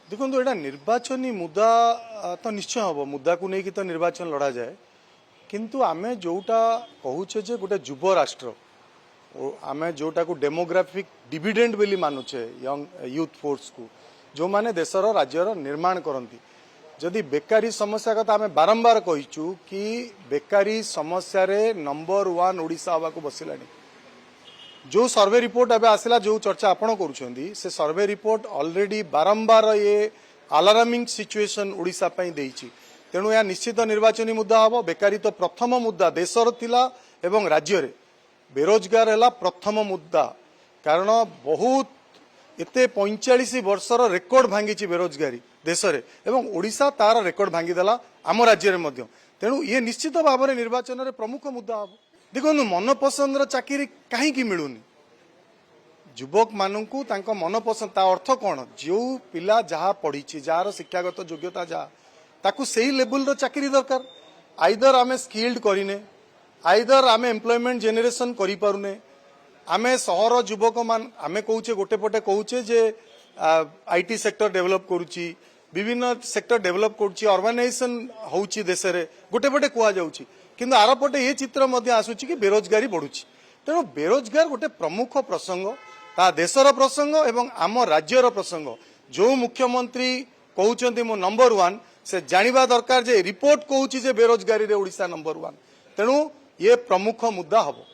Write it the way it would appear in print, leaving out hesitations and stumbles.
देखो यहाँ निर्वाचनी मुद्दा तो निश्चय हम मुद्दा को लेकिन तो निर्वाचन लड़ा जाए किंतु आमे जोटा कहूचे जे गोटे युव राष्ट्र आमे जोटा को डेमोग्राफिक डिविडेंड बोली मानुचे यंग यूथ फोर्स को जो माने देशर राज्यर निर्माण करती जदि बेकारी समस्या कथा आमे बारंबार कहीचु कि बेकारी समस्या रे नंबर 1 ओडिशा हवा को बसिलानी जो सर्वे रिपोर्ट एवं आसला जो चर्चा आपण करुछंदी से सर्वे रिपोर्ट ऑलरेडी बारंबार ये अलार्मिंग सिचुएशन ओडिशा पई देइछि तेणु या निश्चित निर्वाचनी मुद्दा हम बेकारी तो प्रथम मुद्दा देशर थिला एवं राज्य रे बेरोजगार है प्रथम मुद्दा कारण बहुत एते 45 वर्षर रेकर्ड भांगी बेरोजगारी देश रे एवं ओडिशा तार रेकर्ड भांगीदेला आम राज्य रे मध्य तेणु ये निश्चित भाव में निर्वाचन रे प्रमुख मुद्दा हम देखो मनपसंद चाकरी कहीं मिलूनी युवक मानू मन पसंद ता अर्थ कौन जो पिला जहाँ पढ़ी जार शिक्षागत योग्यता जहाँ ताकू सही लेवल रो चाकरी दरकार आइदर आमे स्किल्ड करिने आइदर आमे एम्प्लॉयमेंट जेनरेशन करि पारुने आमे सहर युवक मान आमे कहूचे गोटे पटे कहूचे जे आईटी सेक्टर डेवलप करूची विभिन्न सेक्टर डेवलप करूची ऑर्गेनाइजेशन होउची देश रे गोटे पटे कुआ जाउची किंतु आर पटे ये चित्र मध्य आसुची कि बेरोजगारी बढ़ुची तेणु बेरोजगार गोटे प्रमुख प्रसंग ता देशर प्रसंग एवं आम राज्यर प्रसंग जो मुख्यमंत्री कहउचंती मो नंबर 1 से जानिबा दरकार जे रिपोर्ट कहउची जे बेरोजगारी रे ओडिशा नंबर 1 तेणु ये प्रमुख मुद्दा हबो।